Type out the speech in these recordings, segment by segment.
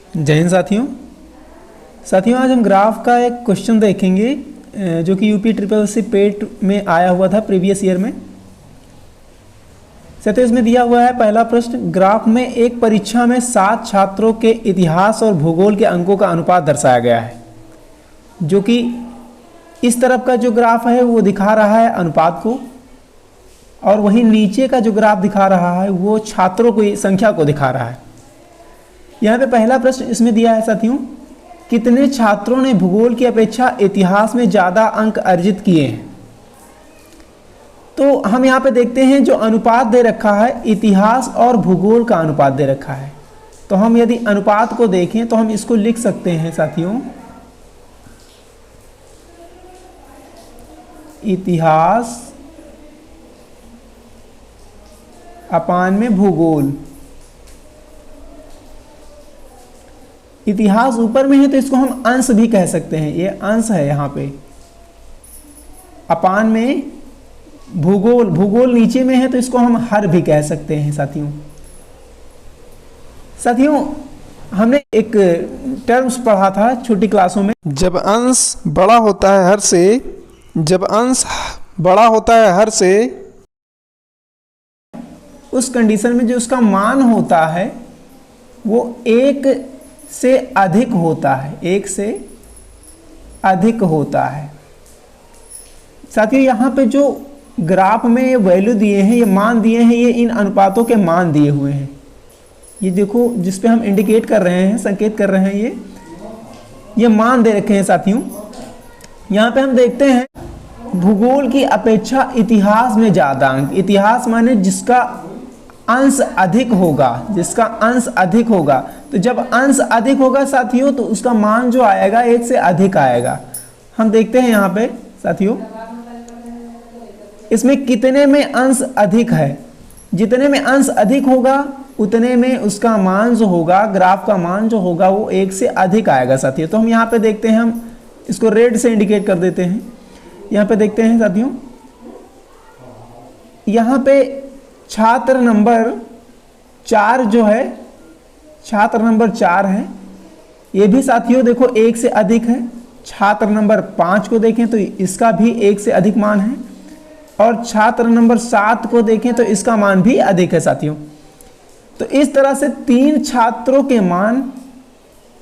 जय हिंद साथियों, आज हम ग्राफ का एक क्वेश्चन देखेंगे जो कि यूपी ट्रिपल सी पेट में आया हुआ था प्रीवियस ईयर में। साथियों, इसमें दिया हुआ है पहला प्रश्न, ग्राफ में एक परीक्षा में 7 छात्रों के इतिहास और भूगोल के अंकों का अनुपात दर्शाया गया है, जो कि इस तरफ का जो ग्राफ है वो दिखा रहा है अनुपात को, और वहीं नीचे का जो ग्राफ दिखा रहा है वो छात्रों की संख्या को दिखा रहा है। यहाँ पे पहला प्रश्न इसमें दिया है साथियों, कितने छात्रों ने भूगोल की अपेक्षा इतिहास में ज़्यादा अंक अर्जित किए हैं। तो हम यहाँ पे देखते हैं जो अनुपात दे रखा है इतिहास और भूगोल का अनुपात दे रखा है। तो हम यदि अनुपात को देखें तो हम इसको लिख सकते हैं साथियों, इतिहास अपान में भूगोल। इतिहास ऊपर में है तो इसको हम अंश भी कह सकते हैं, ये अंश है यहाँ पे। अपान में भूगोल नीचे में है तो इसको हम हर भी कह सकते हैं साथियों, हमने एक टर्म्स पढ़ा था छोटी क्लासों में, जब अंश बड़ा होता है हर से, जब अंश बड़ा होता है हर से, उस कंडीशन में जो उसका मान होता है वो 1 से अधिक होता है, 1 से अधिक होता है। साथियों, यहाँ पे जो ग्राफ में ये वैल्यू दिए हैं, ये मान दिए हैं, ये इन अनुपातों के मान दिए हुए हैं। ये देखो जिस पे हम इंडिकेट कर रहे हैं, संकेत कर रहे हैं, ये मान दे रखे हैं साथियों। यहाँ पे हम देखते हैं भूगोल की अपेक्षा इतिहास में ज़्यादा अंक, इतिहास माने जिसका अंश अधिक होगा, जिसका अंश अधिक होगा। तो जब अंश अधिक होगा साथियों तो उसका मान जो आएगा 1 से अधिक आएगा। हम देखते हैं यहाँ पे साथियों, इसमें कितने में अंश अधिक है, जितने में अंश अधिक होगा उतने में उसका मान जो होगा, ग्राफ का मान जो होगा वो 1 से अधिक आएगा साथियों। तो हम यहाँ पे देखते हैं, हम इसको रेड से इंडिकेट कर देते हैं। यहाँ पे देखते हैं साथियों, यहाँ पे छात्र नंबर 4 जो है, छात्र नंबर 4 है, ये भी साथियों देखो 1 से अधिक है। छात्र नंबर 5 को देखें तो इसका भी 1 से अधिक मान है, और छात्र नंबर 7 को देखें तो इसका मान भी अधिक है साथियों। तो इस तरह से 3 छात्रों के मान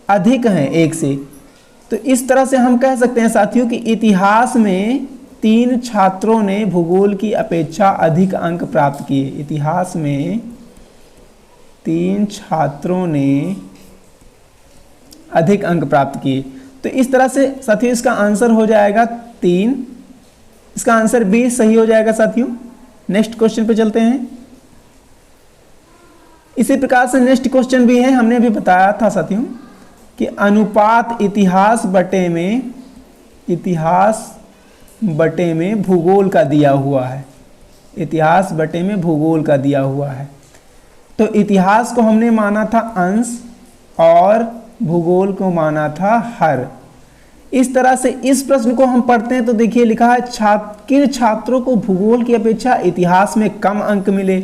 अधिक हैं 1 से। तो इस तरह से हम कह सकते हैं साथियों कि इतिहास में 3 छात्रों ने भूगोल की अपेक्षा अधिक अंक प्राप्त किए। इतिहास में 3 छात्रों ने अधिक अंक प्राप्त किए। तो इस तरह से साथियों इसका आंसर हो जाएगा 3, इसका आंसर बी सही हो जाएगा साथियों। नेक्स्ट क्वेश्चन पे चलते हैं। इसी प्रकार से नेक्स्ट क्वेश्चन भी है, हमने अभी बताया था साथियों कि अनुपात इतिहास बटे में भूगोल का दिया हुआ है, इतिहास बटे में भूगोल का दिया हुआ है। तो इतिहास को हमने माना था अंश और भूगोल को माना था हर। इस तरह से इस प्रश्न को हम पढ़ते हैं तो देखिए लिखा है किन छात्रों को भूगोल की अपेक्षा इतिहास में कम अंक मिले।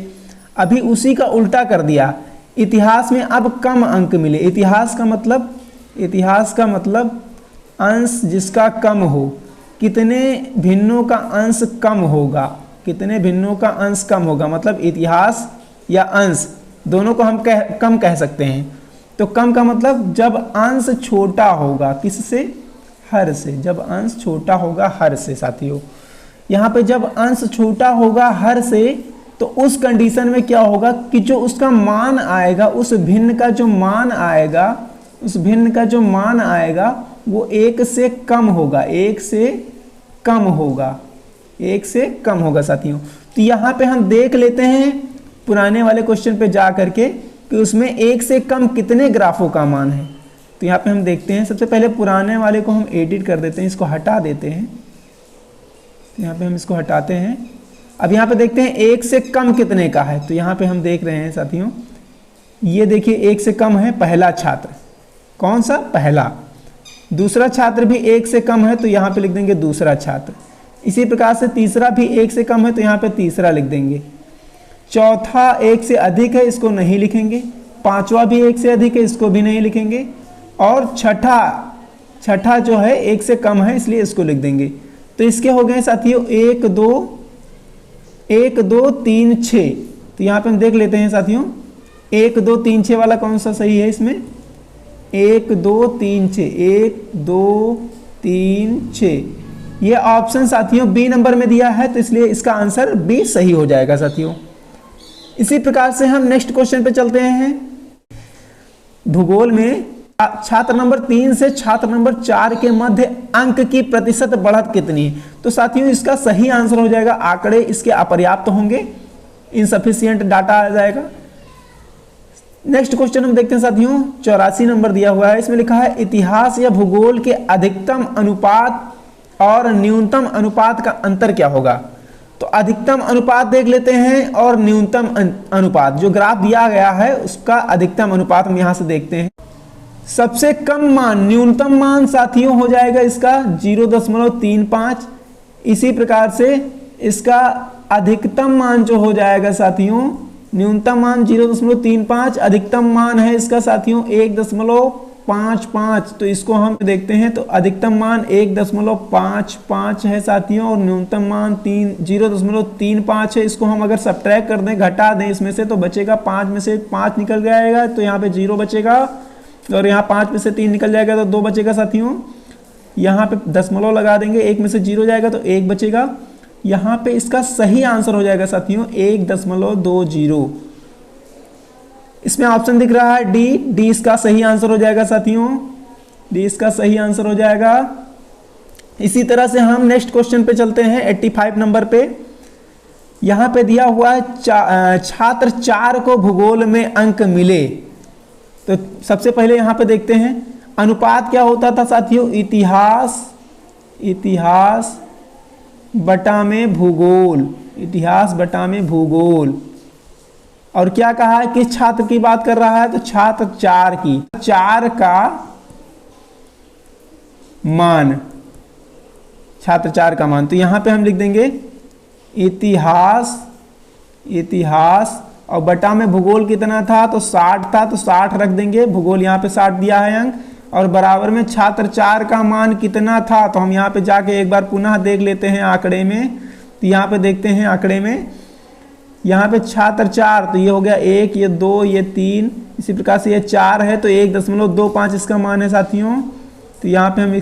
अभी उसी का उल्टा कर दिया, इतिहास में अब कम अंक मिले। इतिहास का मतलब अंश जिसका कम हो। कितने भिन्नों का अंश कम होगा, कितने भिन्नों का अंश कम होगा, मतलब इतिहास या अंश दोनों को हम कम कह सकते हैं। तो कम का मतलब जब अंश छोटा होगा, किससे, हर से, जब अंश छोटा होगा हर से साथियों। यहाँ पे जब अंश छोटा होगा हर से तो उस कंडीशन में क्या होगा कि जो उसका मान आएगा, उस भिन्न का जो मान आएगा, उस भिन्न का जो मान आएगा वो 1 से कम होगा, 1 से कम होगा, 1 से कम होगा साथियों। तो यहाँ पे हम देख लेते हैं पुराने वाले क्वेश्चन पे जा करके कि उसमें 1 से कम कितने ग्राफों का मान है। तो यहाँ पे हम देखते हैं, सबसे पहले पुराने वाले को हम एडिट कर देते हैं, इसको हटा देते हैं। तो यहाँ पे हम इसको हटाते हैं। अब यहाँ पे देखते हैं 1 से कम कितने का है। तो यहाँ पे हम देख रहे हैं साथियों, ये देखिए 1 से कम है पहला छात्र, कौन सा, पहला। दूसरा छात्र भी 1 से कम है तो यहाँ पे लिख देंगे दूसरा छात्र। इसी प्रकार से तीसरा भी 1 से कम है तो यहाँ पे तीसरा लिख देंगे। चौथा 1 से अधिक है, इसको नहीं लिखेंगे। पांचवा भी 1 से अधिक है, इसको भी नहीं लिखेंगे, और छठा जो है 1 से कम है इसलिए इसको लिख देंगे। तो इसके हो गए साथियों 1 2 3 6। तो यहाँ पे हम देख लेते हैं साथियों 1 2 3 6 वाला कौन सा सही है इसमें, 1 2 3 6, 1 2 3 6। ये ऑप्शन साथियों बी नंबर में दिया है, तो इसलिए इसका आंसर बी सही हो जाएगा साथियों। इसी प्रकार से हम नेक्स्ट क्वेश्चन पे चलते हैं। भूगोल में छात्र नंबर 3 से छात्र नंबर 4 के मध्य अंक की प्रतिशत बढ़त कितनी है? तो साथियों इसका सही आंसर हो जाएगा आंकड़े इसके अपर्याप्त होंगे, इनसफिशिएंट डाटा आ जाएगा। नेक्स्ट क्वेश्चन हम देखते हैं साथियों 84 नंबर दिया हुआ है, इसमें लिखा है इतिहास या भूगोल के अधिकतम अनुपात और न्यूनतम अनुपात का अंतर क्या होगा? तो अधिकतम अनुपात देख लेते हैं और न्यूनतम अनुपात, जो ग्राफ दिया गया है उसका अधिकतम अनुपात हम यहां से देखते हैं। सबसे कम मान, न्यूनतम मान साथियों हो जाएगा इसका 0.35। इसी प्रकार से इसका अधिकतम मान जो हो जाएगा साथियों, न्यूनतम मान 0.35, अधिकतम मान है इसका साथियों 1.55। तो इसको हम देखते हैं तो अधिकतम मान 1.55 है साथियों और न्यूनतम मान 0.35 है। इसको हम अगर सब्ट्रैक्ट कर दें, घटा दें इसमें से, तो बचेगा 5 में से 5 निकल जाएगा, तो यहाँ पे 0 बचेगा, और यहाँ 5 में से 3 निकल जाएगा तो 2 बचेगा साथियों। यहाँ पे दशमलव लगा देंगे, 1 में से 0 जाएगा तो 1 बचेगा। यहाँ पे इसका सही आंसर हो जाएगा साथियों 1.20। इसमें ऑप्शन दिख रहा है डी इसका सही आंसर हो जाएगा साथियों, डी इसका सही आंसर हो जाएगा। इसी तरह से हम नेक्स्ट क्वेश्चन पे चलते हैं 85 नंबर पे। यहाँ पे दिया हुआ है छात्र 4 को भूगोल में अंक मिले। तो सबसे पहले यहाँ पे देखते हैं अनुपात क्या होता था साथियों, इतिहास बटा में भूगोल, इतिहास बटा में भूगोल। और क्या कहा है, किस छात्र की बात कर रहा है, तो छात्र 4 की, 4 का मान, छात्र 4 का मान। तो यहां पे हम लिख देंगे इतिहास और बटा में भूगोल कितना था, तो 60 था, तो 60 रख देंगे, भूगोल यहाँ पे 60 दिया है अंक, और बराबर में छात्र 4 का मान कितना था। तो हम यहाँ पे जाके एक बार पुनः देख लेते हैं आंकड़े में। तो यहाँ पे देखते हैं आंकड़े में, यहाँ पे छात्र 4, तो ये हो गया 1, ये 2, ये 3, इसी प्रकार से ये 4 है, तो 1.25 इसका मान है साथियों। तो यहाँ पे हम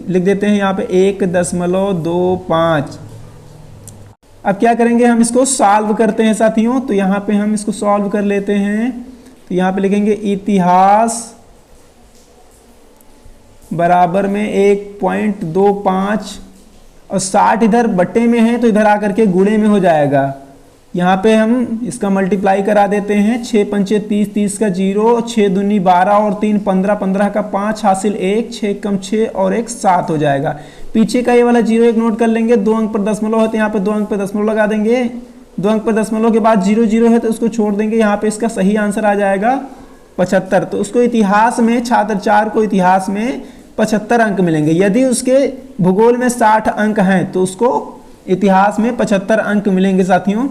लिख देते हैं यहाँ पे 1.25। अब क्या करेंगे, हम इसको सॉल्व करते हैं साथियों। तो यहाँ पे हम इसको सॉल्व कर लेते हैं। तो यहाँ पे लिखेंगे इतिहास बराबर में 1.25 और 60 इधर बट्टे में है, तो इधर आकर के गुणे में हो जाएगा। यहाँ पे हम इसका मल्टीप्लाई करा देते हैं, 6 पंचे 30, 30 का 0, 6 दूनी 12 और 3 15, 15 का 5 हासिल 1, 6 कम 6 और 1 7 हो जाएगा। पीछे का ये वाला 0 एक नोट कर लेंगे, 2 अंक पर दशमलव है तो यहाँ पे 2 अंक पर दशमलव लगा देंगे, 2 अंक पर दशमलव के बाद 0 0 है तो उसको छोड़ देंगे। यहाँ पे इसका सही आंसर आ जाएगा 75। तो उसको इतिहास में, छात्र 4 को इतिहास में 75 अंक मिलेंगे। यदि उसके भूगोल में 60 अंक हैं तो उसको इतिहास में 75 अंक मिलेंगे साथियों।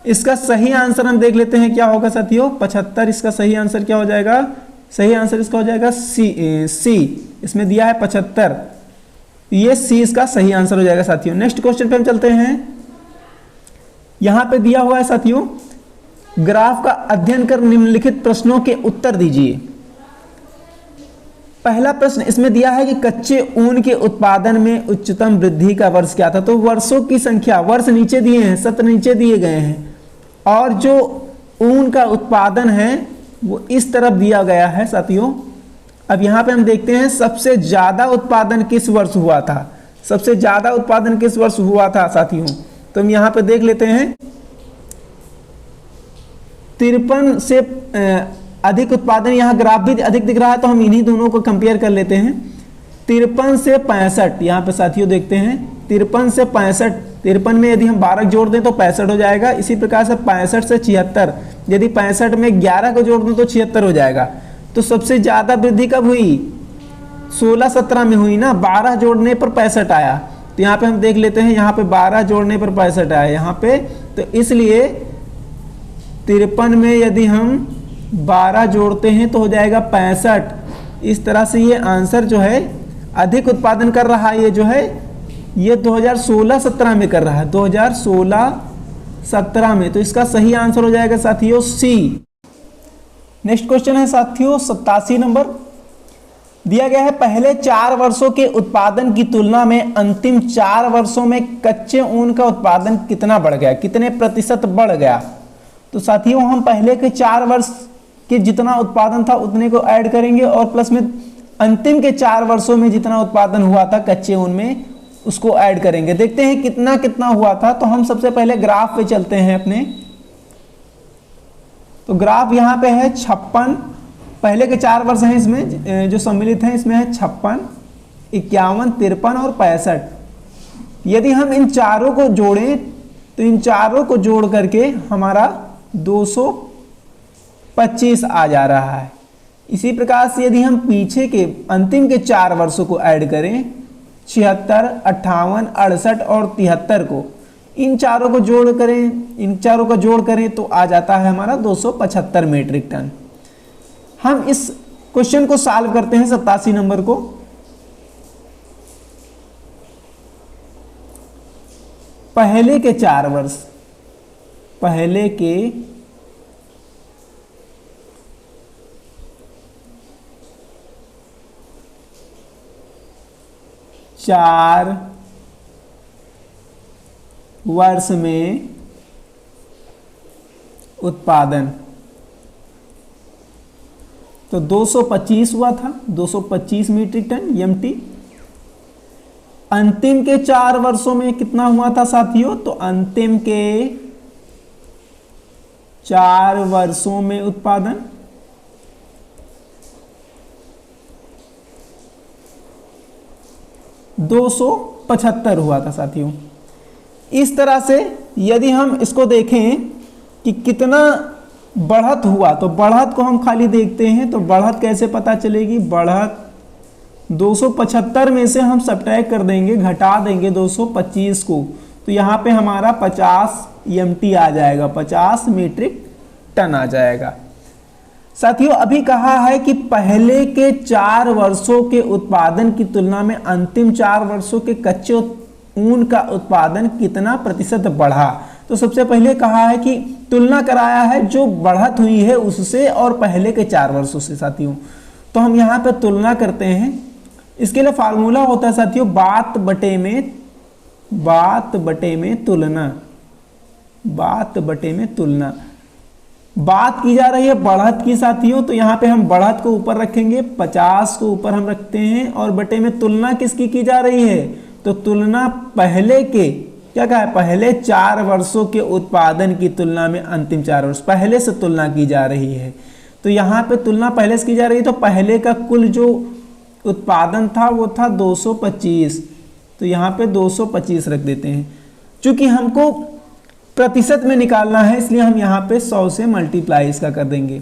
इसका सही आंसर हम देख लेते हैं क्या होगा साथियों, 75। इसका सही आंसर क्या हो जाएगा, सही आंसर इसका हो जाएगा सी। इसमें दिया है 75, ये सी इसका सही आंसर हो जाएगा साथियों। नेक्स्ट क्वेश्चन पे हम चलते हैं। यहां पे दिया हुआ है साथियों, ग्राफ का अध्ययन कर निम्नलिखित प्रश्नों के उत्तर दीजिए। पहला प्रश्न इसमें दिया है कि कच्चे ऊन के उत्पादन में उच्चतम वृद्धि का वर्ष क्या था। तो वर्षों की संख्या, वर्ष नीचे दिए हैं, सत्र नीचे दिए गए हैं, और जो ऊन का उत्पादन है वो इस तरफ दिया गया है साथियों। अब यहाँ पे हम देखते हैं सबसे ज्यादा उत्पादन किस वर्ष हुआ था, सबसे ज्यादा उत्पादन किस वर्ष हुआ था साथियों। तो हम यहाँ पे देख लेते हैं 53 से अधिक उत्पादन, यहाँ ग्राफ भी अधिक दिख रहा है तो हम इन्हीं दोनों को कंपेयर कर लेते हैं। 53 से 65 यहाँ पे साथियों देखते हैं, 53 से 65, 53 में यदि हम 12 जोड़ दें तो 65 हो जाएगा। इसी प्रकार से 65 से 76, यदि 65 में 11 को जोड़ दें तो 76 हो जाएगा। तो सबसे ज्यादा वृद्धि कब हुई, 16-17 में हुई ना, 12 जोड़ने पर 65 आया। तो यहाँ पे हम देख लेते हैं, यहाँ पे 12 जोड़ने पर 65 आया यहाँ पे। तो इसलिए 53 में यदि हम 12 जोड़ते हैं तो हो जाएगा 65। इस तरह से ये आंसर जो है अधिक उत्पादन कर रहा है, ये जो है ये 2016-17 में कर रहा है, 2016-17 में। तो इसका सही आंसर हो जाएगा साथियों सी। नेक्स्ट क्वेश्चन है साथियों 87 नंबर। दिया गया है पहले 4 वर्षों के उत्पादन की तुलना में अंतिम 4 वर्षों में कच्चे ऊन का उत्पादन कितना बढ़ गया, कितने प्रतिशत बढ़ गया। तो साथियों हम पहले के 4 वर्ष के जितना उत्पादन था उतने को ऐड करेंगे और प्लस में अंतिम के 4 वर्षों में जितना उत्पादन हुआ था कच्चे ऊन में उसको ऐड करेंगे। देखते हैं कितना कितना हुआ था। तो हम सबसे पहले ग्राफ पे चलते हैं अपने। तो ग्राफ यहाँ पे है 56, पहले के 4 वर्ष हैं इसमें जो सम्मिलित हैं, इसमें है 56, 51, 53 और 65। यदि हम इन चारों को जोड़ें तो इन चारों को जोड़ करके हमारा 225 आ जा रहा है। इसी प्रकार से यदि हम पीछे के अंतिम के 4 वर्षों को ऐड करें 76, 58, 68 और 73 को, इन चारों को जोड़ करें तो आ जाता है हमारा 275 मीट्रिक टन। हम इस क्वेश्चन को सॉल्व करते हैं 87 नंबर को। पहले के 4 वर्ष, पहले के 4 वर्ष में उत्पादन तो 225 हुआ था, 225 मीट्रिक टन एमटी। अंतिम के 4 वर्षों में कितना हुआ था साथियों, तो अंतिम के 4 वर्षों में उत्पादन 275 हुआ था साथियों। इस तरह से यदि हम इसको देखें कि कितना बढ़त हुआ, तो बढ़त को हम खाली देखते हैं। तो बढ़त कैसे पता चलेगी, बढ़त 275 में से हम सब्ट्रैक्ट कर देंगे, घटा देंगे 225 को, तो यहाँ पे हमारा 50 एमटी आ जाएगा, 50 मीट्रिक टन आ जाएगा। साथियों अभी कहा है कि पहले के 4 वर्षों के उत्पादन की तुलना में अंतिम 4 वर्षों के कच्चे ऊन का उत्पादन कितना प्रतिशत बढ़ा। तो सबसे पहले कहा है कि तुलना कराया है जो बढ़त हुई है उससे और पहले के 4 वर्षों से साथियों। तो हम यहाँ पे तुलना करते हैं। इसके लिए फार्मूला होता है साथियों बात बटे में तुलना, बात बटे में तुलना। बात की जा रही है बढ़त की साथियों, तो यहाँ पे हम बढ़त को ऊपर रखेंगे, 50 को ऊपर हम रखते हैं और बटे में तुलना किसकी की जा रही है, तो तुलना पहले के क्या कहा है, पहले 4 वर्षों के उत्पादन की तुलना में अंतिम 4 वर्ष, पहले से तुलना की जा रही है। तो यहाँ पे तुलना पहले से की जा रही है, तो पहले का कुल जो उत्पादन था वो था 225, तो यहाँ पे 225 रख देते हैं। चूंकि हमको प्रतिशत में निकालना है इसलिए हम यहाँ पे 100 से मल्टीप्लाई इसका कर देंगे।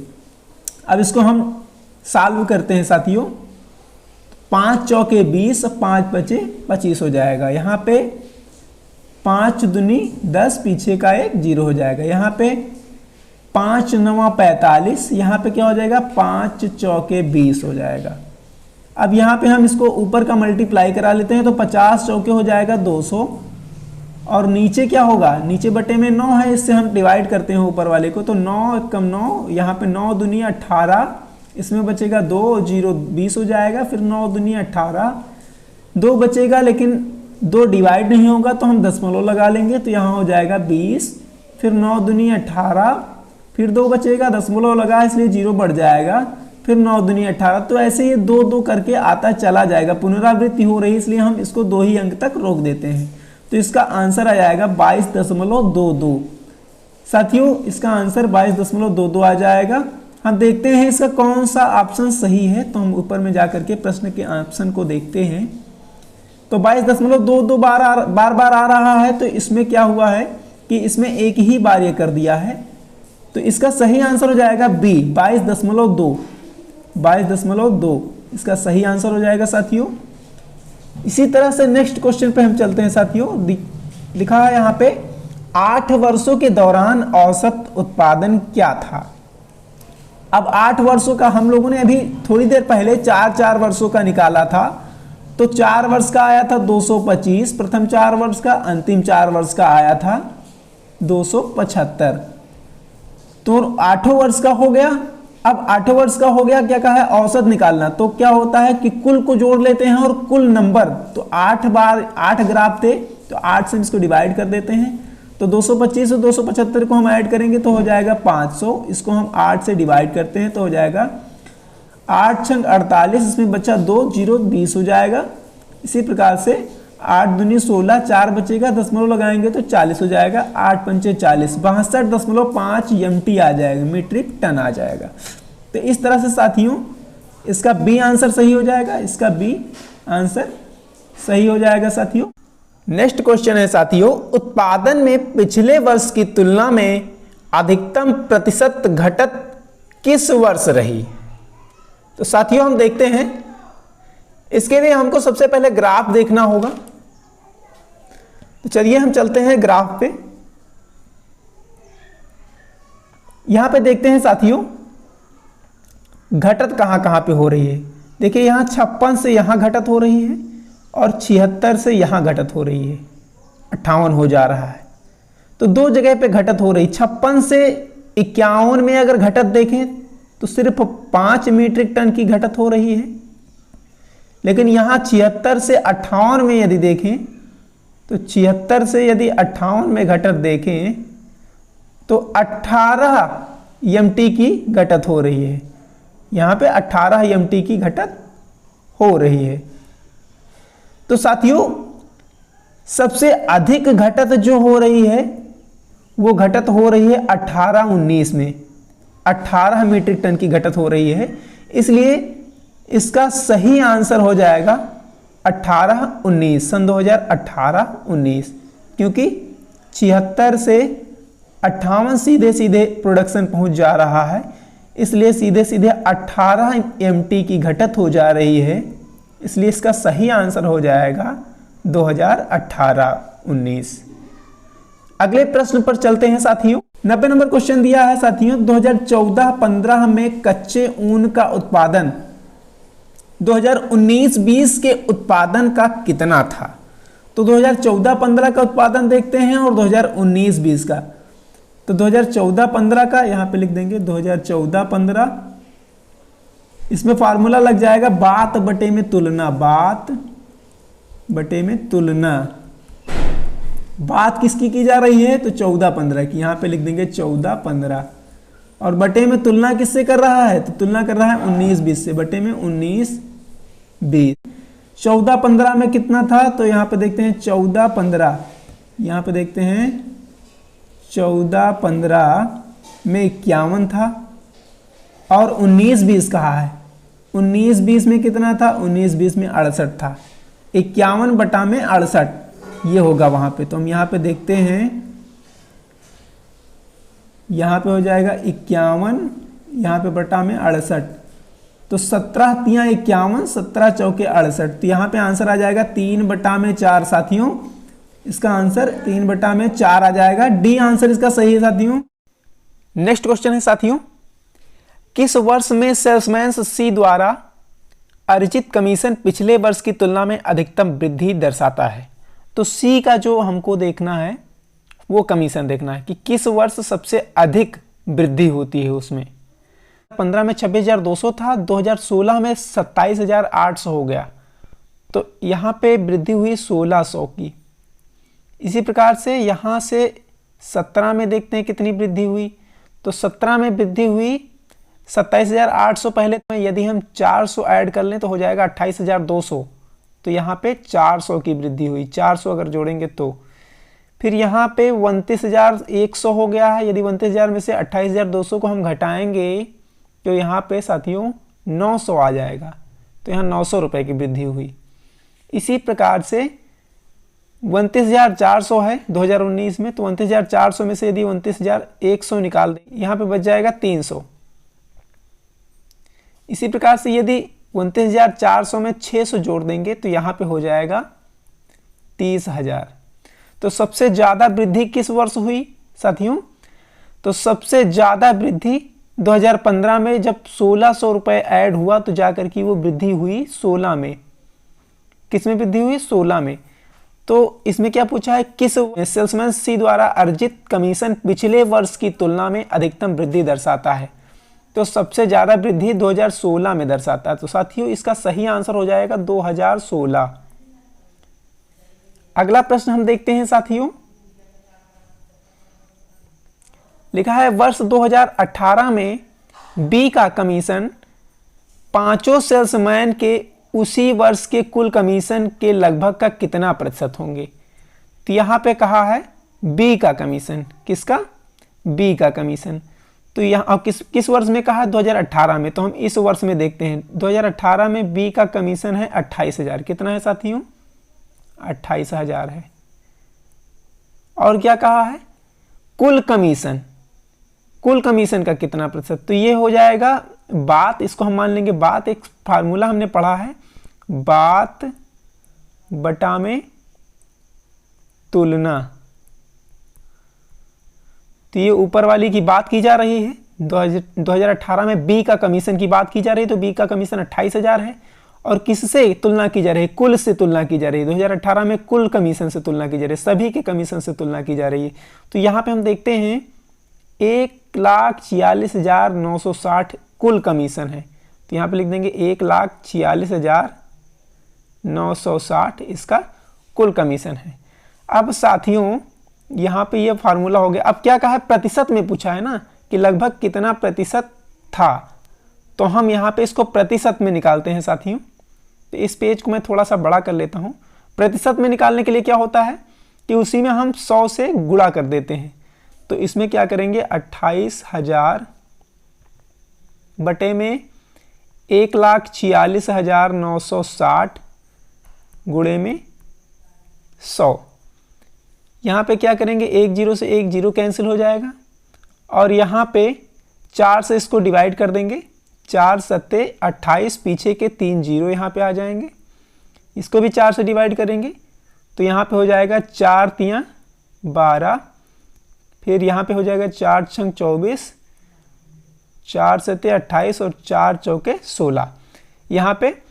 अब इसको हम सॉल्व करते हैं साथियों। 5 चौके 20, 5 बचे 25 हो जाएगा। यहाँ पे 5 दूनी 10, पीछे का 1 0 हो जाएगा। यहाँ पे 5 9 45, यहाँ पे क्या हो जाएगा 5 चौके 20 हो जाएगा। अब यहाँ पे हम इसको ऊपर का मल्टीप्लाई करा लेते हैं, तो 50 चौके हो जाएगा 200 और नीचे क्या होगा, नीचे बटे में 9 है, इससे हम डिवाइड करते हैं ऊपर वाले को, तो 9 कम 9, यहाँ पे 9 दूनी 18, इसमें बचेगा 2 0 20 हो जाएगा। फिर 9 दूनी 18, 2 बचेगा लेकिन 2 डिवाइड नहीं होगा तो हम दशमलव लगा लेंगे, तो यहाँ हो जाएगा 20। फिर 9 दूनी 18, फिर 2 बचेगा, दशमलव लगा इसलिए 0 बढ़ जाएगा, फिर 9 दूनी 18। तो ऐसे ये 2 2 करके आता चला जाएगा, पुनरावृत्ति हो रही इसलिए हम इसको 2 ही अंक तक रोक देते हैं। तो इसका आंसर आ जाएगा 22.22। साथियों इसका आंसर 22.22 आ जाएगा। हम देखते हैं इसका कौन सा ऑप्शन सही है, तो हम ऊपर में जाकर के प्रश्न के ऑप्शन को देखते हैं। तो 22.22 बार आ रहा है, तो इसमें क्या हुआ है कि इसमें एक ही बार ये कर दिया है, तो इसका सही आंसर हो जाएगा बी 22.2 इसका सही आंसर हो जाएगा साथियों। इसी तरह से नेक्स्ट क्वेश्चन पे हम चलते हैं साथियों। लिखा है यहाँ पे 8 वर्षों के दौरान औसत उत्पादन क्या था। अब 8 वर्षों का हम लोगों ने अभी थोड़ी देर पहले 4 वर्षों का निकाला था, तो 4 वर्ष का आया था 225, प्रथम 4 वर्ष का, अंतिम 4 वर्ष का आया था 275। तो 8 वर्ष का हो गया। अब 8 वर्ष का हो गया, क्या कहा है, औसत निकालना। तो क्या होता है कि कुल को जोड़ लेते हैं और कुल नंबर, तो 8 बार 8 ग्राफ थे तो 8 से इसको डिवाइड कर देते हैं, तो 225 और 275 को हम ऐड करेंगे तो हो जाएगा 500। इसको हम 8 से डिवाइड करते हैं तो हो जाएगा 8 छंग 48, इसमें बचा 2, 0 20 हो जाएगा। इसी प्रकार से 8 दूनी 16, 4 बचेगा, दशमलव लगाएंगे तो 40 हो जाएगा, 8 पंचे 40, 62.5 MT आ जाएगा, मीट्रिक टन आ जाएगा। तो इस तरह से साथियों इसका बी आंसर सही हो जाएगा, इसका बी आंसर सही हो जाएगा साथियों। नेक्स्ट क्वेश्चन है साथियों, उत्पादन में पिछले वर्ष की तुलना में अधिकतम प्रतिशत घटत किस वर्ष रही। तो साथियों हम देखते हैं, इसके लिए हमको सबसे पहले ग्राफ देखना होगा। तो चलिए हम चलते हैं ग्राफ पे। यहां पे देखते हैं साथियों घटत कहां कहां पे हो रही है। देखिए यहां 56 से यहां घटत हो रही है और 76 से यहां घटत हो रही है, 58 हो जा रहा है। तो दो जगह पे घटत हो रही। 56 से 51 में अगर घटत देखें तो सिर्फ 5 मीट्रिक टन की घटत हो रही है, लेकिन यहां 76 से 58 में यदि देखें तो 76 से यदि 58 में घटत देखें तो 18 MT की घटत हो रही है। यहां पे 18 MT की घटत हो रही है। तो साथियों सबसे अधिक घटत जो हो रही है वो घटत हो रही है 18-19 में, 18 मीट्रिक टन की घटत हो रही है। इसलिए इसका सही आंसर हो जाएगा 18-19, सन 2018-19, क्योंकि 76 से 58 सीधे सीधे प्रोडक्शन पहुंच जा रहा है, इसलिए सीधे सीधे 18 MT की घटत हो जा रही है। इसलिए इसका सही आंसर हो जाएगा 2018-19। अगले प्रश्न पर चलते हैं साथियों। 90 नंबर क्वेश्चन दिया है साथियों, 2014-15 में कच्चे ऊन का उत्पादन 2019-20 के उत्पादन का कितना था। तो 2014-15 का उत्पादन देखते हैं और 2019-20 का। तो 2014-15 का यहां पे लिख देंगे 2014-15, इसमें फार्मूला लग जाएगा बात बटे में तुलना, बात बटे में तुलना। बात किसकी की जा रही है, तो 14-15 की, यहां पे लिख देंगे 14-15, और बटे में तुलना किससे कर रहा है, तो तुलना कर रहा है 19-20 से, बटे में 19-20। 14-15 में कितना था, तो यहां पे देखते हैं 14-15, यहां पे देखते हैं 14-15 में 51 था, और 19-20 कहा है। 19-20 में कितना था, 19-20 में 68 था, 51 बटा में 68 ये होगा वहां पे। तो हम यहाँ पे देखते हैं, यहाँ पे हो जाएगा 51, यहाँ पे बटा में 68, तो 17 तियां 51, 17 चौके 68, तो यहाँ पे आंसर आ जाएगा 3 बटा में 4 साथियों। इसका आंसर 3 बटा में 4 आ जाएगा, डी आंसर इसका सही है साथियों। नेक्स्ट क्वेश्चन है साथियों, किस वर्ष में सेल्समैन सी द्वारा अर्जित कमीशन पिछले वर्ष की तुलना में अधिकतम वृद्धि दर्शाता है। तो सी का जो हमको देखना है वो कमीशन देखना है कि किस वर्ष सबसे अधिक वृद्धि होती है उसमें। 15 में 26,200 था, 2016 में 27,800 हो गया, तो यहाँ पे वृद्धि हुई 1600 की। इसी प्रकार से यहाँ से 17 में देखते हैं कितनी वृद्धि हुई, तो 17 में वृद्धि हुई 27,800 पहले, तो यदि हम 400 ऐड कर लें तो हो जाएगा 28,200, तो यहाँ पे 400 की वृद्धि हुई, 400 अगर जोड़ेंगे तो। फिर यहाँ पे 29,100 हो गया है, यदि 29,000 में से 28,200 को हम घटाएंगे तो यहाँ पे साथियों 900 आ जाएगा, तो यहाँ 900 रुपये की वृद्धि हुई। इसी प्रकार से 29,400 है 2019 में, तो 29,400 में से यदि 29,100 निकाल दें यहाँ पे बच जाएगा 300। इसी प्रकार से यदि 29,400 में 600 जोड़ देंगे तो यहाँ पे हो जाएगा 30,000। तो सबसे ज़्यादा वृद्धि किस वर्ष हुई साथियों, तो सबसे ज़्यादा वृद्धि 2015 में जब 1600 रुपये ऐड हुआ तो जाकर की वो वृद्धि हुई 16 में। किस में वृद्धि हुई? 16 में। तो इसमें क्या पूछा है, किस सेल्समैन सी द्वारा अर्जित कमीशन पिछले वर्ष की तुलना में अधिकतम वृद्धि दर्शाता है? तो सबसे ज़्यादा वृद्धि 2016 में दर्शाता है। तो साथियों इसका सही आंसर हो जाएगा 2016। अगला प्रश्न हम देखते हैं साथियों, लिखा है वर्ष 2018 में बी का कमीशन पांचों सेल्समैन के उसी वर्ष के कुल कमीशन के लगभग का कितना प्रतिशत होंगे? तो यहाँ पे कहा है बी का कमीशन। किसका? बी का कमीशन। तो यहाँ किस वर्ष में कहा है? 2018 में। तो हम इस वर्ष में देखते हैं। 2018 में बी का कमीशन है 28,000। कितना है साथियों? 28,000 है। और क्या कहा है? कुल कमीशन। कुल कमीशन का कितना प्रतिशत? तो ये हो जाएगा बात, इसको हम मान लेंगे बात। एक फार्मूला हमने पढ़ा है, बात बटा में तुलना। तो ये ऊपर वाली की बात की जा रही है। 2018 में बी का कमीशन की बात की जा रही है। तो बी का कमीशन 28,000 है। और किससे तुलना की जा रही है? कुल से तुलना की जा रही है। 2018 में कुल कमीशन से तुलना की जा रही है, सभी के कमीशन से तुलना की जा रही है। तो यहाँ पे हम देखते हैं 1,46,960 कुल कमीशन है। तो यहाँ पे लिख देंगे 1,46,960 इसका कुल कमीशन है। अब साथियों यहाँ पे ये फार्मूला हो गया। अब क्या कहा है? प्रतिशत में पूछा है ना कि लगभग कितना प्रतिशत था। तो हम यहाँ पे इसको प्रतिशत में निकालते हैं साथियों। तो इस पेज को मैं थोड़ा सा बड़ा कर लेता हूँ। प्रतिशत में निकालने के लिए क्या होता है कि उसी में हम 100 से गुणा कर देते हैं। तो इसमें क्या करेंगे? 28,000 बटे में 1,46,960 गुणे में 100। यहाँ पे क्या करेंगे? 1 0 से 1 0 कैंसिल हो जाएगा। और यहाँ पे 4 से इसको डिवाइड कर देंगे। 4 सत्ते 28, पीछे के 3 0 यहाँ पे आ जाएंगे। इसको भी 4 से डिवाइड करेंगे तो यहाँ पे हो जाएगा 4 तियाँ 12, फिर यहाँ पे हो जाएगा 4 छंग 24, 4 सत्ते 28 और 4 चौके 16। यहाँ पे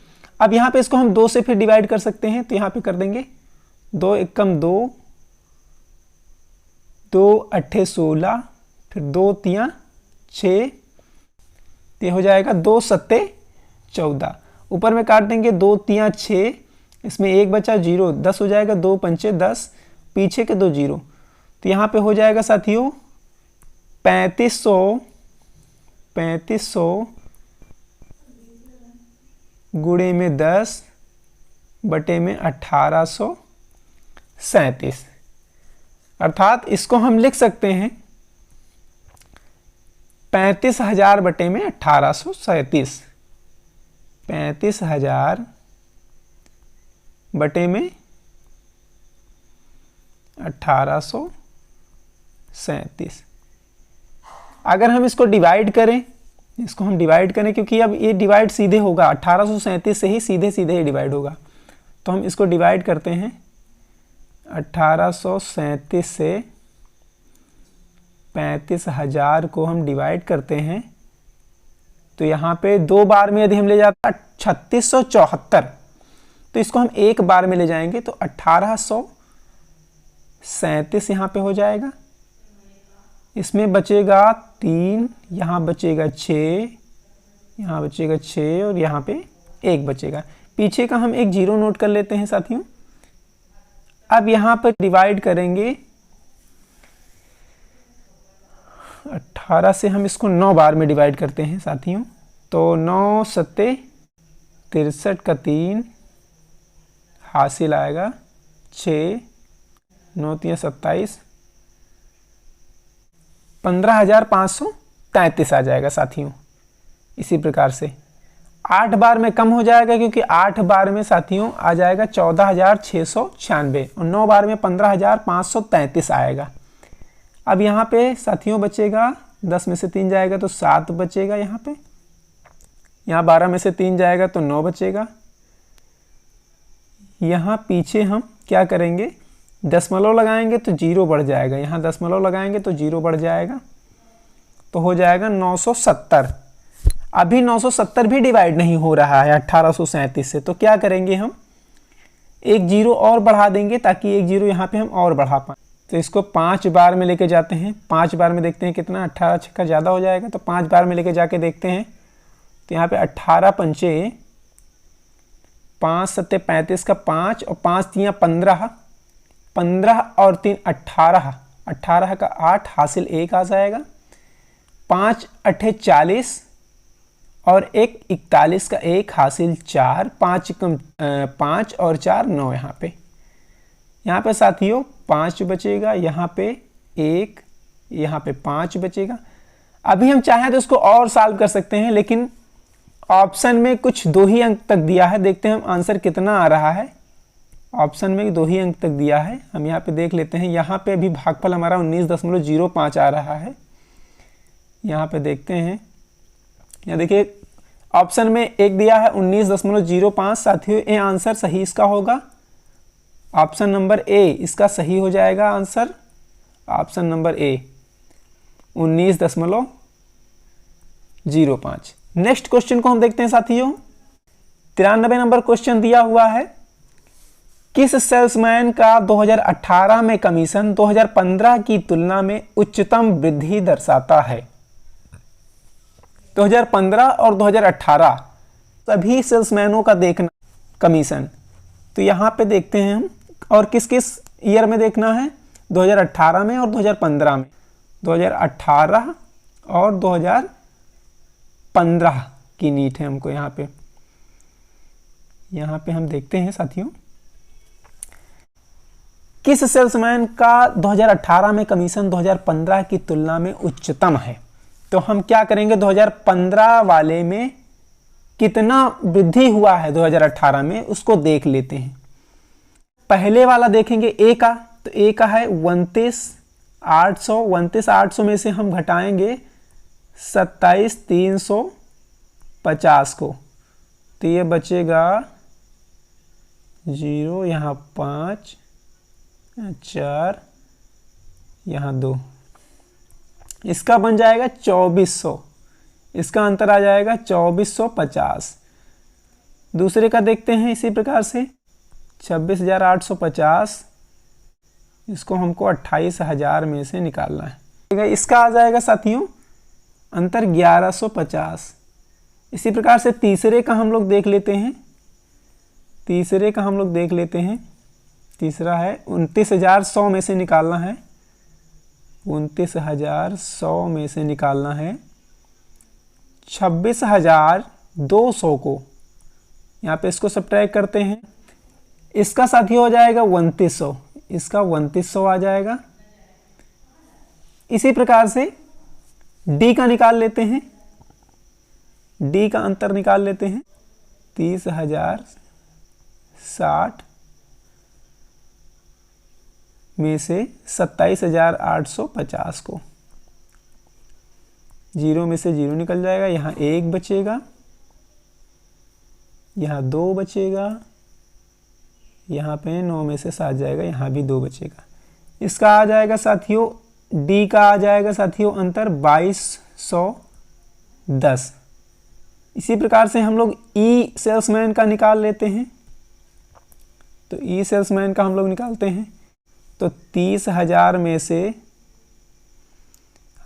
अब यहाँ पे इसको हम 2 से फिर डिवाइड कर सकते हैं। तो यहाँ पे कर देंगे 2 एकम 2, 2 अट्ठे 16, फिर 2 तियाँ 6, ये हो जाएगा 2 सत्ते 14। ऊपर में काट देंगे 2 तियाँ 6, इसमें 1 बचा 0, 10 हो जाएगा। 2 पंचे 10, पीछे के 2 0। तो यहाँ पे हो जाएगा साथियों 3500 गुणे में 10 बटे में 1837। अर्थात इसको हम लिख सकते हैं 35,000 बटे में 1837। 35,000 बटे में 1837। अगर हम इसको डिवाइड करें, क्योंकि अब ये डिवाइड सीधे होगा, 1837 से ही सीधे सीधे ही डिवाइड होगा। तो हम इसको डिवाइड करते हैं 1837 से 35,000 को हम डिवाइड करते हैं। तो यहाँ पे 2 बार में यदि हम ले जाते हैं 3674, तो इसको हम 1 बार में ले जाएंगे तो 1837 यहाँ पे हो जाएगा। इसमें बचेगा 3, यहाँ बचेगा 6, यहाँ बचेगा 6 और यहाँ पे 1 बचेगा। पीछे का हम एक 0 नोट कर लेते हैं साथियों। अब यहाँ पर डिवाइड करेंगे 18 से, हम इसको 9 बार में डिवाइड करते हैं साथियों। तो 9 सत्ते 63 का 3 हासिल आएगा 6, 9 तियाँ 27, 15,533 आ जाएगा साथियों। इसी प्रकार से 8 बार में कम हो जाएगा, क्योंकि 8 बार में साथियों आ जाएगा 14,696 और 9 बार में 15,533 आएगा। अब यहाँ पे साथियों बचेगा 10 में से 3 जाएगा तो 7 बचेगा। यहाँ पे यहाँ 12 में से 3 जाएगा तो 9 बचेगा। यहाँ पीछे हम क्या करेंगे? दशमलव लगाएंगे तो 0 बढ़ जाएगा। यहाँ दशमलव लगाएंगे तो 0 बढ़ जाएगा। तो हो जाएगा 970। अभी 970 भी डिवाइड नहीं हो रहा है 1837 से, तो क्या करेंगे हम, एक जीरो और बढ़ा देंगे ताकि एक जीरो यहाँ पे हम और बढ़ा पाएँ। तो इसको 5 बार में लेके जाते हैं, 5 बार में देखते हैं कितना, 18 छक्का ज़्यादा हो जाएगा, तो 5 बार में लेके जाके देखते हैं। तो यहाँ पे 18 पंचे 5 सत्ते 35 का 5 और 5 तियाँ 15, 15 और 3 18, 18 का 8 हासिल 1 आ जाएगा। 5 अट्ठे 40 और 1 41 का 1 हासिल 4, 5 और 4 9। यहाँ पे साथियों 5 बचेगा, यहाँ पे 1, यहाँ पे 5 बचेगा। अभी हम चाहें तो इसको और सॉल्व कर सकते हैं, लेकिन ऑप्शन में कुछ 2 ही अंक तक दिया है। देखते हैं हम आंसर कितना आ रहा है। ऑप्शन में 2 ही अंक तक दिया है, हम यहाँ पे देख लेते हैं। यहाँ पे अभी भागफल हमारा 19.05 आ रहा है। यहाँ पे देखते हैं, यहाँ देखिए ऑप्शन में 1 दिया है 19.05। साथियों ये आंसर सही इसका होगा, ऑप्शन नंबर ए इसका सही हो जाएगा answer. Option number A 19.05। Next question को हम देखते हैं साथियों। 93 नंबर क्वेश्चन दिया हुआ है, किस सेल्समैन का 2018 में कमीशन 2015 की तुलना में उच्चतम वृद्धि दर्शाता है। 2015 और 2018 सभी सेल्समैनों का देखना कमीशन, तो यहाँ पे देखते हैं हम, और किस किस ईयर में देखना है, 2018 में और 2015 में। 2018 और 2015 की नीड है हमको। यहाँ पे हम देखते हैं साथियों, किस सेल्समैन का 2018 में कमीशन 2015 की तुलना में उच्चतम है। तो हम क्या करेंगे, 2015 वाले में कितना वृद्धि हुआ है 2018 में उसको देख लेते हैं। पहले वाला देखेंगे ए का, तो ए का है 29,800। 29,800 में से हम घटाएंगे 27,350 को, तो ये बचेगा 0, यहाँ 5, 4, यहाँ 2, इसका बन जाएगा 2400। इसका अंतर आ जाएगा 2450। दूसरे का देखते हैं इसी प्रकार से 26,850, इसको हमको 28,000 में से निकालना है। इसका आ जाएगा साथियों अंतर 1150। इसी प्रकार से तीसरे का हम लोग देख लेते हैं। तीसरा है 29,100 में से निकालना है। 29,100 में से निकालना है 26,200 को, यहाँ पे इसको सब्ट्रैक्ट करते हैं। इसका साथी हो जाएगा 2900, इसका 2900 आ जाएगा। इसी प्रकार से डी का निकाल लेते हैं, डी का अंतर निकाल लेते हैं। 30,060 में से 27,850 को, 0 में से 0 निकल जाएगा, यहाँ 1 बचेगा, यहाँ 2 बचेगा, यहाँ पे 9 में से 7 जाएगा, यहाँ भी 2 बचेगा। इसका आ जाएगा साथियों, डी का आ जाएगा साथियों अंतर 2210। इसी प्रकार से हम लोग ई सेल्समैन का निकाल लेते हैं। तो ई सेल्समैन का हम लोग निकालते हैं, तो 30,000 में से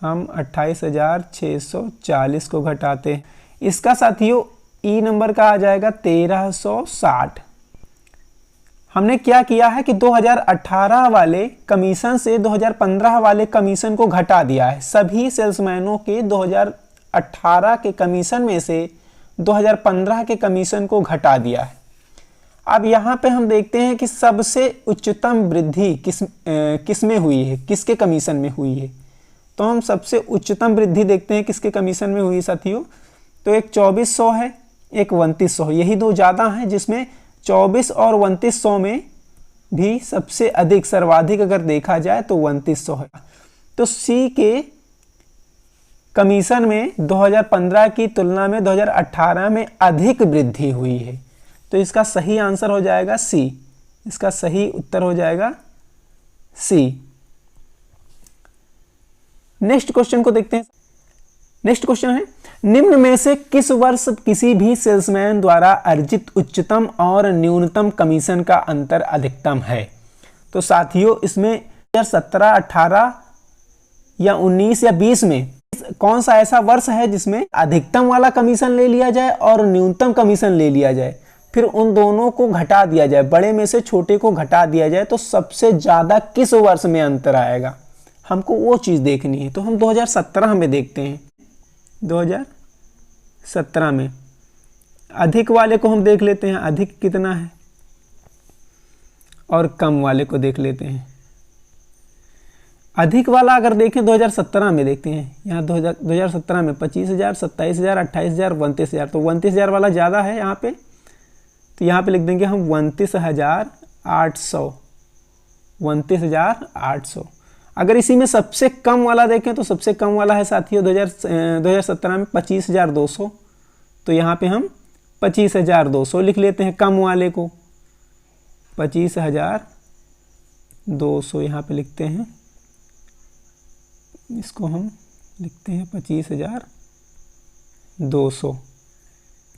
हम 28,640 को घटाते हैं। इसका साथियों ई नंबर का आ जाएगा 1360। हमने क्या किया है कि 2018 वाले कमीशन से 2015 वाले कमीशन को घटा दिया है। सभी सेल्समैनों के 2018 के कमीशन में से 2015 के कमीशन को घटा दिया है। अब यहाँ पे हम देखते हैं कि सबसे उच्चतम वृद्धि किस में हुई है, किसके कमीशन में हुई है। तो हम सबसे उच्चतम वृद्धि देखते हैं किसके कमीशन में हुई साथियों। तो एक 2400 है, एक 2900, यही दो ज़्यादा हैं, जिसमें 24 और 2900 में भी सबसे अधिक सर्वाधिक अगर देखा जाए तो 2900 है। तो सी के कमीशन में 2015 की तुलना में 2018 में अधिक वृद्धि हुई है। तो इसका सही आंसर हो जाएगा सी, इसका सही उत्तर हो जाएगा सी। नेक्स्ट क्वेश्चन को देखते हैं। नेक्स्ट क्वेश्चन है, निम्न में से किस वर्ष किसी भी सेल्समैन द्वारा अर्जित उच्चतम और न्यूनतम कमीशन का अंतर अधिकतम है? तो साथियों इसमें 2017, 18 या 19 या 20 में कौन सा ऐसा वर्ष है जिसमें अधिकतम वाला कमीशन ले लिया जाए और न्यूनतम कमीशन ले लिया जाए, फिर उन दोनों को घटा दिया जाए, बड़े में से छोटे को घटा दिया जाए, तो सबसे ज्यादा किस वर्ष में अंतर आएगा? हमको वो चीज देखनी है। तो हम 2017 में देखते हैं। 2017 में अधिक वाले को हम देख लेते हैं, अधिक कितना है, और कम वाले को देख लेते हैं। अधिक वाला अगर देखें 2017 में देखते हैं, यहाँ 2017 में 25,000, 27,000, 28,000, 29,000, तो 29,000 वाला ज़्यादा है यहाँ पे, तो यहाँ पे लिख देंगे हम 29,800, 29,800। अगर इसी में सबसे कम वाला देखें तो सबसे कम वाला है साथियों 2017 में 25,200, तो यहाँ पे हम 25,200 लिख लेते हैं कम वाले को, 25,200 यहाँ पे लिखते हैं, इसको हम लिखते हैं 25,200।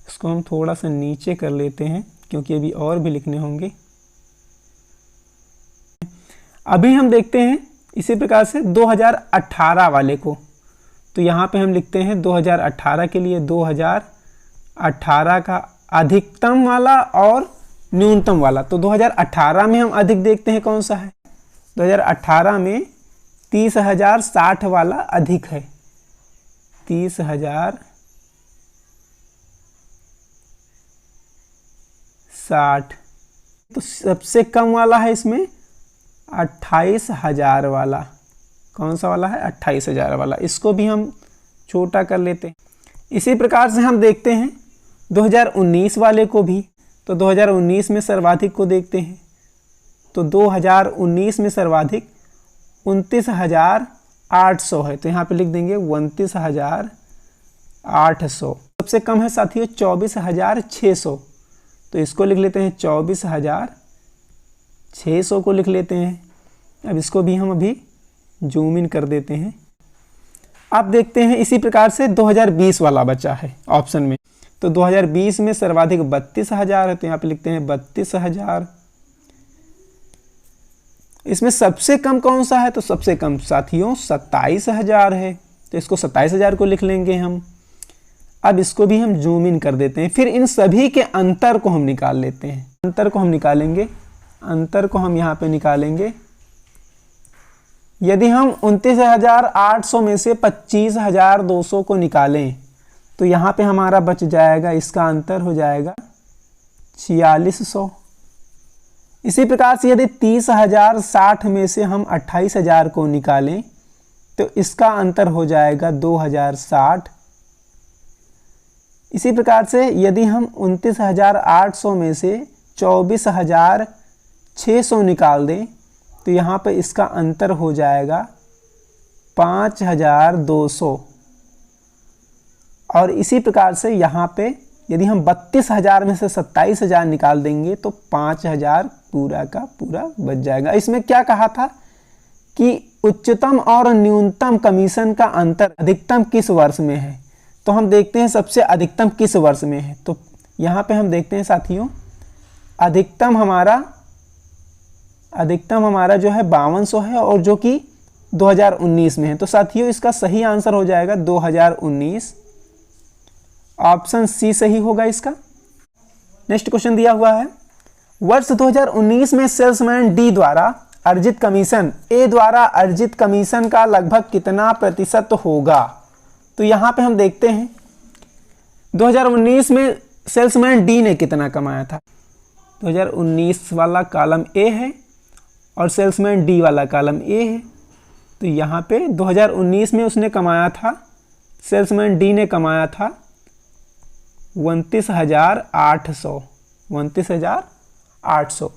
इसको हम थोड़ा सा नीचे कर लेते हैं क्योंकि अभी और भी लिखने होंगे। अभी हम देखते हैं इसी प्रकार से 2018 वाले को, तो यहाँ पे हम लिखते हैं 2018 के लिए 2018 का अधिकतम वाला और न्यूनतम वाला। तो 2018 में हम अधिक देखते हैं कौन सा है, 2018 में 30,060 वाला अधिक है, 30,060। तो सबसे कम वाला है इसमें 28,000 वाला, कौन सा वाला है 28,000 वाला, इसको भी हम छोटा कर लेते हैं। इसी प्रकार से हम देखते हैं 2019 वाले को भी, तो 2019 में सर्वाधिक को देखते हैं, तो 2019 में सर्वाधिक 29,800 है, तो यहाँ पे लिख देंगे 29,800। सबसे कम है साथियों 24,600, तो इसको लिख लेते हैं 24,600 को लिख लेते हैं। अब इसको भी हम अभी जूम इन कर देते हैं। अब देखते हैं इसी प्रकार से 2020 वाला बचा है ऑप्शन में, तो 2020 में सर्वाधिक 32,000 है, तो यहाँ पे लिखते हैं 32,000। इसमें सबसे कम कौन सा है, तो सबसे कम साथियों 27,000 है, तो इसको 27,000 को लिख लेंगे हम। अब इसको भी हम जूम इन कर देते हैं, फिर इन सभी के अंतर को हम निकाल लेते हैं। अंतर को हम निकालेंगे, अंतर को हम यहाँ पे निकालेंगे। यदि हम 29,800 में से 25,200 को निकालें तो यहाँ पे हमारा बच जाएगा, इसका अंतर हो जाएगा 4,600। इसी प्रकार से यदि 30,060 में से हम 28,000 को निकालें तो इसका अंतर हो जाएगा 2,060। इसी प्रकार से यदि हम 29,800 में से 24,600 निकाल दें तो यहाँ पे इसका अंतर हो जाएगा 5,200। और इसी प्रकार से यहाँ पे यदि हम 32,000 में से 27,000 निकाल देंगे तो 5,000 पूरा का पूरा बच जाएगा। इसमें क्या कहा था कि उच्चतम और न्यूनतम कमीशन का अंतर अधिकतम किस वर्ष में है, तो हम देखते हैं सबसे अधिकतम किस वर्ष में है। तो यहाँ पे हम देखते हैं साथियों अधिकतम हमारा जो है 5200 है और जो कि 2019 में है। तो साथियों इसका सही आंसर हो जाएगा 2019, ऑप्शन सी सही होगा इसका। नेक्स्ट क्वेश्चन दिया हुआ है, वर्ष 2019 में सेल्समैन डी द्वारा अर्जित कमीशन ए द्वारा अर्जित कमीशन का लगभग कितना प्रतिशत होगा। तो यहाँ पे हम देखते हैं 2019 में सेल्समैन डी ने कितना कमाया था। 2019 वाला कॉलम ए है और सेल्समैन डी वाला कॉलम ए है। तो यहाँ पे 2019 में उसने कमाया था, सेल्समैन डी ने कमाया था 29,800, 29,800।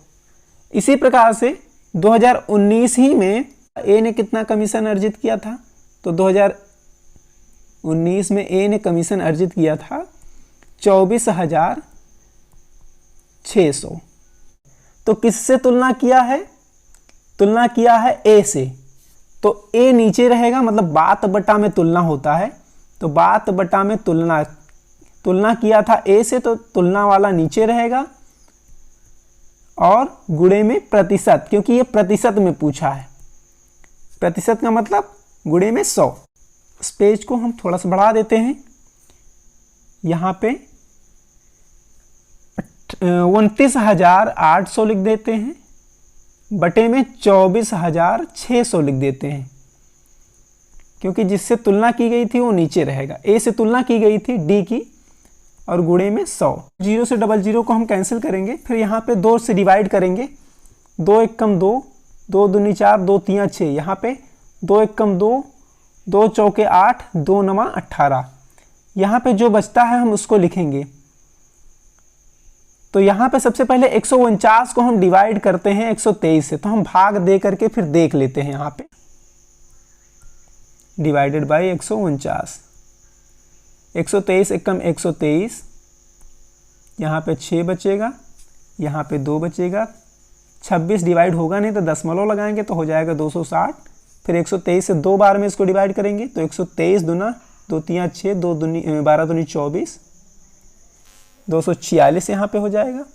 इसी प्रकार से 2019 ही में ए ने कितना कमीशन अर्जित किया था, तो 2019 में ए ने कमीशन अर्जित किया था 24,600। तो किससे तुलना किया है, तुलना किया है ए से, तो ए नीचे रहेगा, मतलब बात बटा में तुलना होता है, तो बात बटा में तुलना, तुलना किया था ए से तो तुलना वाला नीचे रहेगा, और गुणे में प्रतिशत, क्योंकि ये प्रतिशत में पूछा है। प्रतिशत का मतलब गुणे में 100। इस पेज को हम थोड़ा सा बढ़ा देते हैं। यहाँ पे 29,800 लिख देते हैं, बटे में 24,600 लिख देते हैं, क्योंकि जिससे तुलना की गई थी वो नीचे रहेगा। ए से तुलना की गई थी डी की, और गुणे में 100। 0 से 00 को हम कैंसिल करेंगे, फिर यहाँ पे 2 से डिवाइड करेंगे। 2 एक कम 2, 2 दूनी 4, 2 तियाँ 6, यहाँ पे 2 एक कम 2, 2 चौके 8, 2 नमा 18। यहाँ पे जो बचता है हम उसको लिखेंगे। तो यहाँ पे सबसे पहले 149 को हम डिवाइड करते हैं 123 से, तो हम भाग दे करके फिर देख लेते हैं। यहाँ पे डिवाइडेड बाई 149, 123 एक कम 123, यहाँ पे 6 बचेगा, यहाँ पे 2 बचेगा। 26 डिवाइड होगा नहीं तो दशमलव लगाएंगे तो हो जाएगा 260। फिर 123 से 2 बार में इसको डिवाइड करेंगे तो 123 दूना 2 तियाँ 6, 2 दूनी 12 दूनी 24, 246 यहाँ पे हो जाएगा।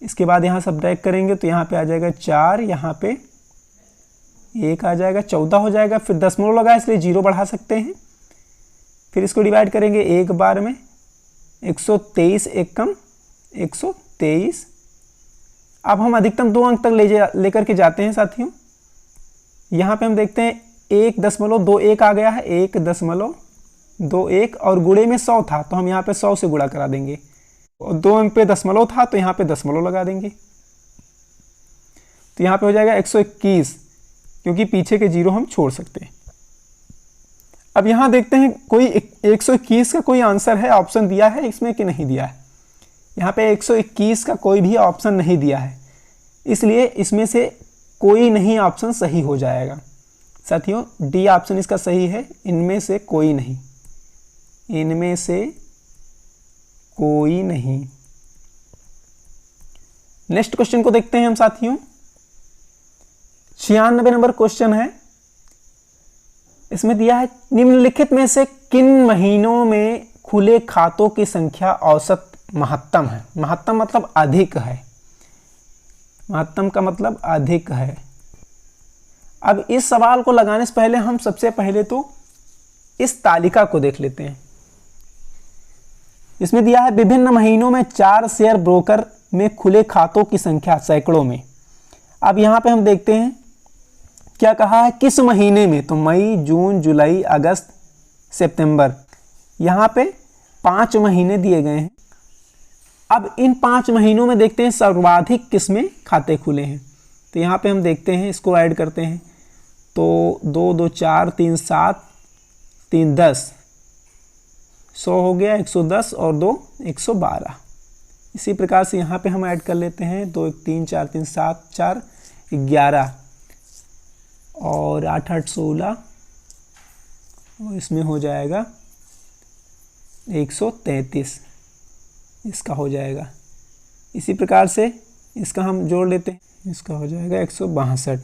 इसके बाद यहाँ सब्ट्रैक्ट करेंगे तो यहाँ पे आ जाएगा 4, यहाँ पे 1 आ जाएगा, 14 हो जाएगा। फिर दशमलव लगा इसलिए 0 बढ़ा सकते हैं। फिर इसको डिवाइड करेंगे एक बार में, 123 एक कम 123। अब हम अधिकतम 2 अंक तक लेकर के जाते हैं साथियों। यहाँ पे हम देखते हैं 1.21 आ गया है, 1.21, और गुणे में 100 था तो हम यहाँ पे 100 से गुणा करा देंगे, और 2 अंक पे दशमलव था तो यहाँ पे दशमलव लगा देंगे। तो यहाँ पे हो जाएगा 121, क्योंकि पीछे के 0 हम छोड़ सकते हैं। अब यहाँ देखते हैं कोई 121 का कोई आंसर है, ऑप्शन दिया है इसमें कि नहीं दिया है। यहाँ पे 121 का कोई भी ऑप्शन नहीं दिया है, इसलिए इसमें से कोई नहीं ऑप्शन सही हो जाएगा। साथियों डी ऑप्शन इसका सही है, इनमें से कोई नहीं, इनमें से कोई नहीं। नेक्स्ट क्वेश्चन को देखते हैं हम साथियों। 96 नंबर क्वेश्चन है। इसमें दिया है निम्नलिखित में से किन महीनों में खुले खातों की संख्या औसत महत्तम है। महत्तम मतलब अधिक है, महत्तम का मतलब अधिक है। अब इस सवाल को लगाने से पहले हम सबसे पहले तो इस तालिका को देख लेते हैं। इसमें दिया है विभिन्न महीनों में 4 शेयर ब्रोकर में खुले खातों की संख्या सैकड़ों में। अब यहाँ पे हम देखते हैं क्या कहा है, किस महीने में, तो मई, जून, जुलाई, अगस्त, सितंबर। यहाँ पे 5 महीने दिए गए हैं। अब इन 5 महीनों में देखते हैं सर्वाधिक किसमें खाते खुले हैं। तो यहाँ पे हम देखते हैं, इसको ऐड करते हैं तो 2 2 4 3 7 3 10, 100 हो गया, 110 और 2 112। इसी प्रकार से यहाँ पे हम ऐड कर लेते हैं 2 1 3 4 3 7 4 11 और 8 8 16, और इसमें हो जाएगा 133, इसका हो जाएगा। इसी प्रकार से इसका हम जोड़ लेते हैं, इसका हो जाएगा 162।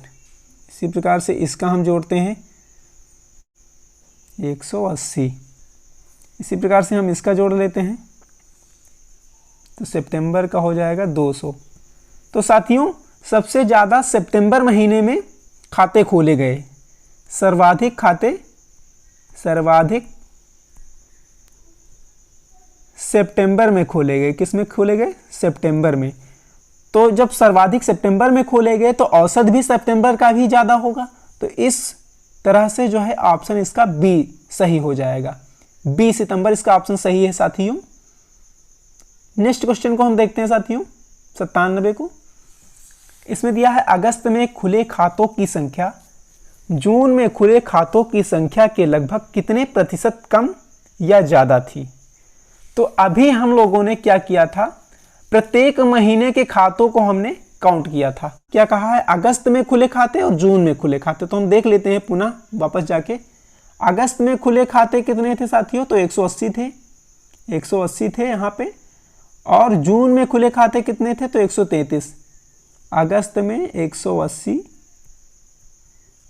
इसी प्रकार से इसका हम जोड़ते हैं 180। इसी प्रकार से हम इसका जोड़ लेते हैं तो सितंबर का हो जाएगा 200। तो साथियों सबसे ज़्यादा सितंबर महीने में खाते खोले गए, सर्वाधिक खाते सितंबर में खोले गए। किस में खोले गए? सितंबर में। तो जब सर्वाधिक सितंबर में खोले गए तो औसत भी सितंबर का भी ज़्यादा होगा। तो इस तरह से जो है ऑप्शन इसका बी सही हो जाएगा। बी सितंबर इसका ऑप्शन सही है साथियों। नेक्स्ट क्वेश्चन को हम देखते हैं साथियों 97 को। इसमें दिया है अगस्त में खुले खातों की संख्या जून में खुले खातों की संख्या के लगभग कितने प्रतिशत कम या ज़्यादा थी। तो अभी हम लोगों ने क्या किया था, प्रत्येक महीने के खातों को हमने काउंट किया था। क्या कहा है, अगस्त में खुले खाते और जून में खुले खाते। तो हम देख लेते हैं पुनः वापस जाके। अगस्त में खुले खाते कितने थे साथियों, तो 180 थे, 180 थे यहाँ पे। और जून में खुले खाते कितने थे, तो 133। अगस्त में 180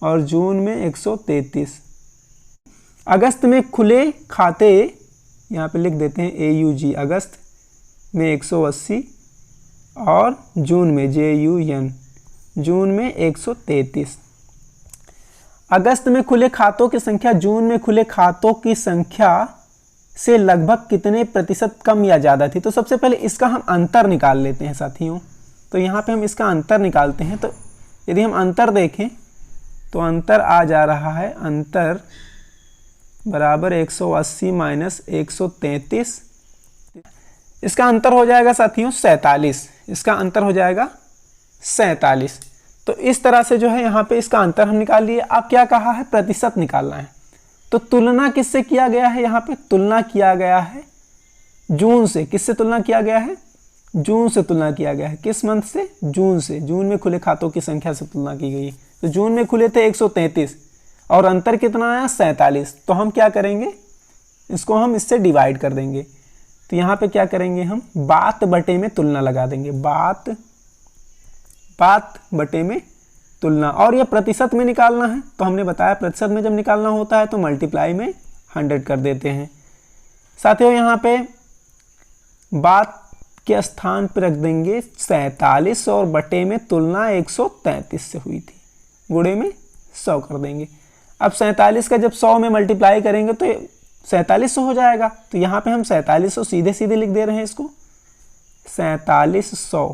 और जून में 133। अगस्त में खुले खाते, यहाँ पे लिख देते हैं AUG, अगस्त में 180 और जून में JUN, जून में 133। अगस्त में खुले खातों की संख्या जून में खुले खातों की संख्या से लगभग कितने प्रतिशत कम या ज़्यादा थी? तो सबसे पहले इसका हम अंतर निकाल लेते हैं साथियों। तो यहाँ पे हम इसका अंतर निकालते हैं। तो यदि हम अंतर देखें तो अंतर आ जा रहा है, अंतर बराबर 180 माइनस 133, इसका अंतर हो जाएगा साथियों 47, इसका अंतर हो जाएगा 47। तो इस तरह से जो है यहाँ पे इसका अंतर हम निकाल लिए। अब क्या कहा है? प्रतिशत निकालना है। तो तुलना किससे किया गया है? यहाँ पे तुलना किया गया है जून से। किससे तुलना किया गया है? जून से तुलना किया गया है। किस मंथ से? जून से। जून में खुले खातों की संख्या से तुलना की गई है। तो जून में खुले थे 133 और अंतर कितना आया? 47। तो हम क्या करेंगे? इसको हम इससे डिवाइड कर देंगे। तो यहाँ पे क्या करेंगे? हम बात बटे में तुलना लगा देंगे। बात बटे में तुलना। और ये प्रतिशत में निकालना है, तो हमने बताया प्रतिशत में जब निकालना होता है तो मल्टीप्लाई में 100 कर देते हैं। साथियों यहाँ पे बात के स्थान पर रख देंगे 47 और बटे में तुलना 133 से हुई थी, गुणे में 100 कर देंगे। अब 47 का जब 100 में मल्टीप्लाई करेंगे तो 4700 हो जाएगा। तो यहाँ पे हम 4700 सीधे सीधे लिख दे रहे हैं इसको। 4700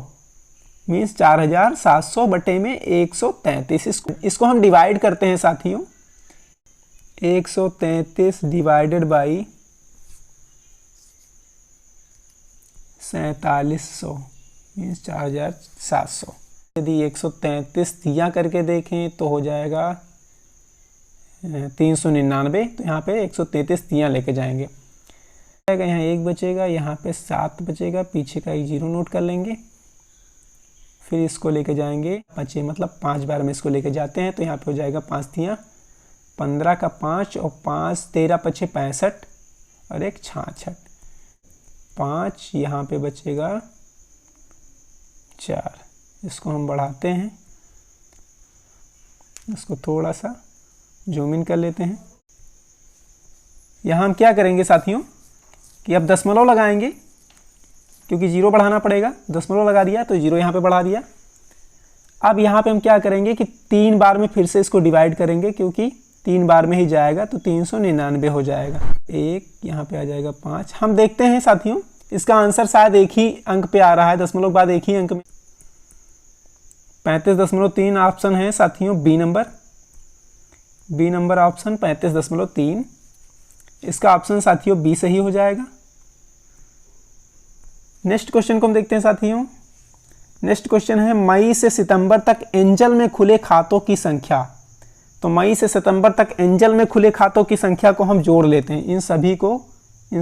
मीन्स 4700 बटे में 133। इसको हम डिवाइड करते हैं साथियों। 133 डिवाइडेड बाई 4700 मीन्स 4700। यदि 133 तिया करके देखें तो हो जाएगा 399। तो यहाँ पे 133 तिया लेके जाएंगे। यहाँ 1 बचेगा, यहाँ पे 7 बचेगा, पीछे का 1 0 नोट कर लेंगे। फिर इसको लेके जाएंगे 5, मतलब 5 बार में इसको लेके जाते हैं। तो यहाँ पे हो जाएगा 5 तिया 15 का 5 और 5 13 पछे 65 और 1 66। 5 यहाँ पे बचेगा 4। इसको हम बढ़ाते हैं, इसको थोड़ा सा जूम इन कर लेते हैं। यहाँ हम क्या करेंगे साथियों कि अब दशमलव लगाएंगे, क्योंकि 0 बढ़ाना पड़ेगा। दशमलव लगा दिया तो 0 यहाँ पे बढ़ा दिया। अब यहाँ पे हम क्या करेंगे कि 3 बार में फिर से इसको डिवाइड करेंगे, क्योंकि 3 बार में ही जाएगा तो 399 हो जाएगा। 1 यहाँ पे आ जाएगा 5। हम देखते हैं साथियों इसका आंसर शायद एक ही अंक पे आ रहा है, दशमलव बाद एक ही अंक में। 35.3 ऑप्शन है साथियों, बी नंबर ऑप्शन 35.3। इसका ऑप्शन साथियों बी सही हो जाएगा। नेक्स्ट क्वेश्चन को हम देखते हैं साथियों। नेक्स्ट क्वेश्चन है मई से सितंबर तक एंजल में खुले खातों की संख्या। तो मई से सितंबर तक एंजल में खुले खातों की संख्या को हम जोड़ लेते हैं। इन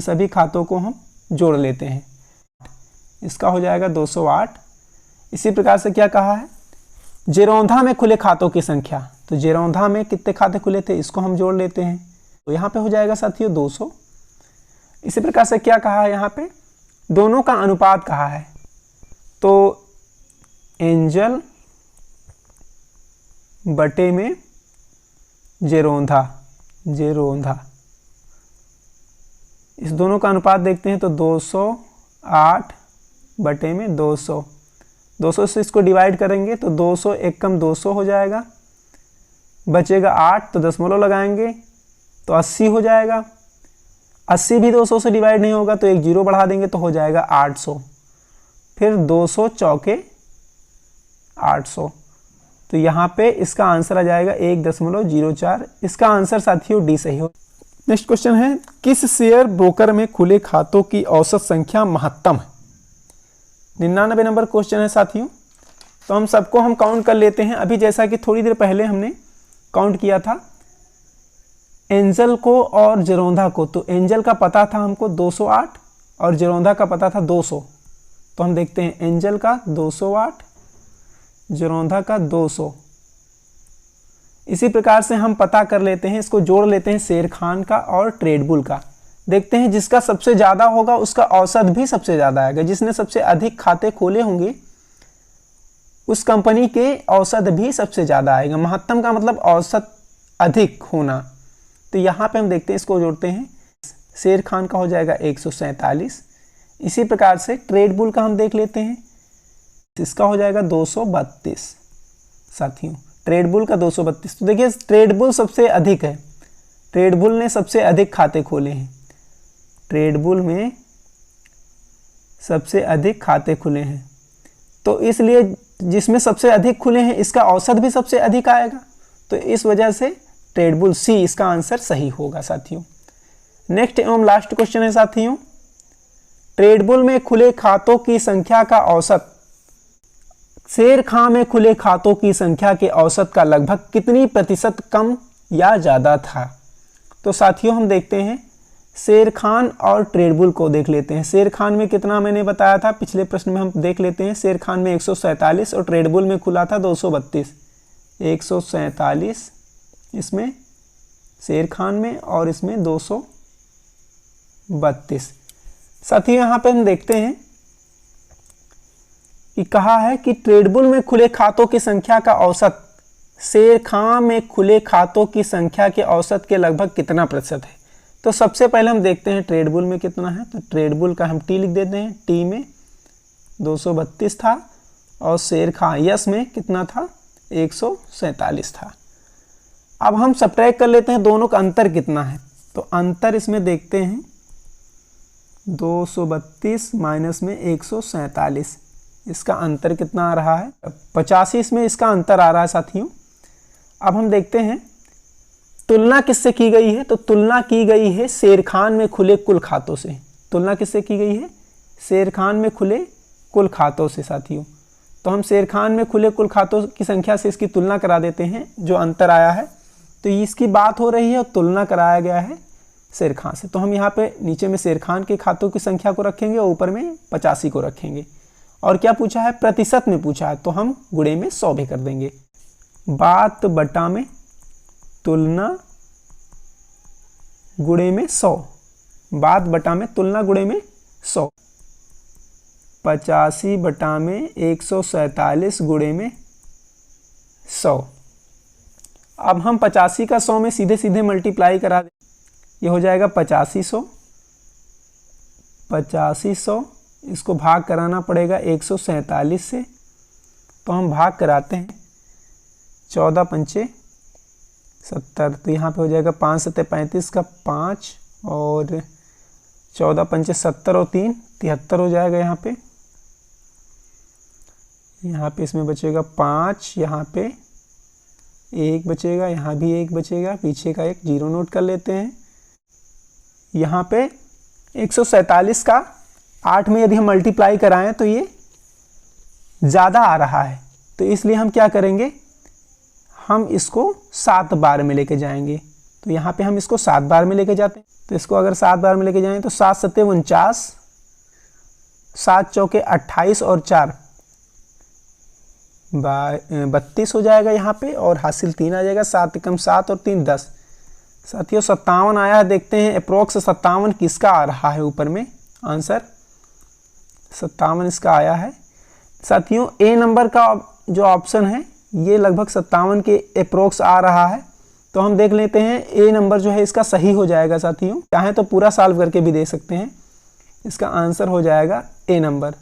सभी खातों को हम जोड़ लेते हैं। इसका हो जाएगा 208। इसी प्रकार से क्या कहा है? जेरौंधा में खुले खातों की संख्या। तो जेरौंधा में कितने खाते खुले थे, इसको हम जोड़ लेते हैं। तो यहाँ पे हो जाएगा साथियों 200। इसी प्रकार से क्या कहा है? यहाँ पे दोनों का अनुपात कहा है। तो एंजल बटे में जेरौंधा, इस दोनों का अनुपात देखते हैं। तो 208 बटे में 200। 200 से इसको डिवाइड करेंगे तो 200 एक कम 200 हो जाएगा, बचेगा 8। तो दशमलव लगाएंगे तो 80 हो जाएगा। 80 भी 200 से डिवाइड नहीं होगा तो 1 0 बढ़ा देंगे तो हो जाएगा 800। फिर 200 चौके 800। तो यहाँ पे इसका आंसर आ जाएगा 1.04। इसका आंसर साथियों डी सही हो। नेक्स्ट क्वेश्चन है किस शेयर ब्रोकर में खुले खातों की औसत संख्या महत्तम है? 99 नंबर क्वेश्चन है साथियों। तो हम सबको हम काउंट कर लेते हैं। अभी जैसा कि थोड़ी देर पहले हमने काउंट किया था एंजल को और जेरौंधा को। तो एंजल का पता था हमको 208 और जेरौंधा का पता था 200। तो हम देखते हैं एंजल का 208, जेरौंधा का 200। इसी प्रकार से हम पता कर लेते हैं, इसको जोड़ लेते हैं शेर खान का और ट्रेडबुल का। देखते हैं जिसका सबसे ज़्यादा होगा उसका औसत भी सबसे ज़्यादा आएगा। जिसने सबसे अधिक खाते खोले होंगे उस कंपनी के औसत भी सबसे ज़्यादा आएगा। महत्तम का मतलब औसत अधिक होना। तो यहाँ पे हम देखते हैं, इसको जोड़ते हैं, शेर खान का हो जाएगा 147। इसी प्रकार से ट्रेड बुल का हम देख लेते हैं, इसका हो जाएगा 232 साथियों, ट्रेड बुल का 232। तो देखिए ट्रेड बुल सबसे अधिक है, ट्रेड बुल ने सबसे अधिक खाते खोले हैं, ट्रेड बुल में सबसे अधिक खाते खुले हैं, तो इसलिए जिसमें सबसे अधिक खुले हैं इसका औसत भी सबसे अधिक आएगा, तो इस वजह से ट्रेड बुल सी इसका आंसर सही होगा साथियों। नेक्स्ट एवं लास्ट क्वेश्चन है साथियों, ट्रेड बुल में खुले खातों की संख्या का औसत शेर खां में खुले खातों की संख्या के औसत का लगभग कितनी प्रतिशत कम या ज़्यादा था। तो साथियों हम देखते हैं शेर खान और ट्रेड बुल को देख लेते हैं। शेर खान में कितना मैंने बताया था पिछले प्रश्न में, हम देख लेते हैं। शेर खान में 147 और ट्रेड बुल में खुला था 232। 147 इसमें शेर खान में और इसमें 232। साथियों यहाँ पे हम देखते हैं कि कहा है कि ट्रेड बुल में खुले खातों की संख्या का औसत शेर खां में खुले खातों की संख्या के औसत के लगभग कितना प्रतिशत है। तो सबसे पहले हम देखते हैं ट्रेड बुल में कितना है, तो ट्रेड बुल का हम टी लिख देते हैं, टी में 232 था और शेर खां यस में कितना था 147 था। अब हम सब्ट्रैक्ट कर लेते हैं दोनों का अंतर कितना है, तो अंतर इसमें देखते हैं 232 माइनस में 147, इसका अंतर कितना आ रहा है 85, इसमें इसका अंतर आ रहा है साथियों। अब हम देखते हैं तुलना किससे की गई है, तो तुलना की गई है शेर खान में खुले कुल खातों से। तुलना किससे की गई है, शेर खान में खुले कुल खातों से साथियों। तो हम शेर खान में खुले कुल खातों की संख्या से इसकी तुलना करा देते हैं, जो अंतर आया है तो इसकी बात हो रही है और तुलना कराया गया है शेर खान से। तो हम यहाँ पे नीचे में शेर खान के खातों की संख्या को रखेंगे और ऊपर में 85 को रखेंगे। और क्या पूछा है, प्रतिशत में पूछा है, तो हम गुणे में 100 भी कर देंगे। बात बटा में तुलना गुणे में 100, बात बटा में तुलना गुणे में 100, 85 बटा में 147 गुणे में 100। अब हम 85 का 100 में सीधे सीधे मल्टीप्लाई करा दें, ये हो जाएगा 8500, 8500 इसको भाग कराना पड़ेगा 147 से, तो हम भाग कराते हैं 14 पंचे 70, तो यहाँ पे हो जाएगा 5 सत्ते 35 का 5 और 14 पंचे 70 और 3 73 हो जाएगा। यहाँ पे इसमें बचेगा 5, यहाँ पे 1 बचेगा, यहाँ भी 1 बचेगा, पीछे का 1 जीरो नोट कर लेते हैं। यहाँ पे 147 का 8 में यदि हम मल्टीप्लाई कराएं तो ये ज़्यादा आ रहा है, तो इसलिए हम क्या करेंगे, हम इसको 7 बार में लेके जाएंगे। तो यहाँ पे हम इसको 7 बार में लेके जाते हैं, तो इसको अगर 7 बार में लेके जाएं तो 7 सत्ते 49, 7 चौके 28 और 4 32 हो जाएगा यहाँ पे, और हासिल 3 आ जाएगा, 7 एकम 7 और 3 10। साथियों 57 आया है, देखते हैं अप्रोक्स 57 किसका आ रहा है, ऊपर में आंसर 57 इसका आया है। साथियों ए नंबर का जो ऑप्शन है ये लगभग 57 के अप्रोक्स आ रहा है, तो हम देख लेते हैं ए नंबर जो है इसका सही हो जाएगा साथियों। चाहे तो पूरा सॉल्व करके भी दे सकते हैं, इसका आंसर हो जाएगा ए नंबर।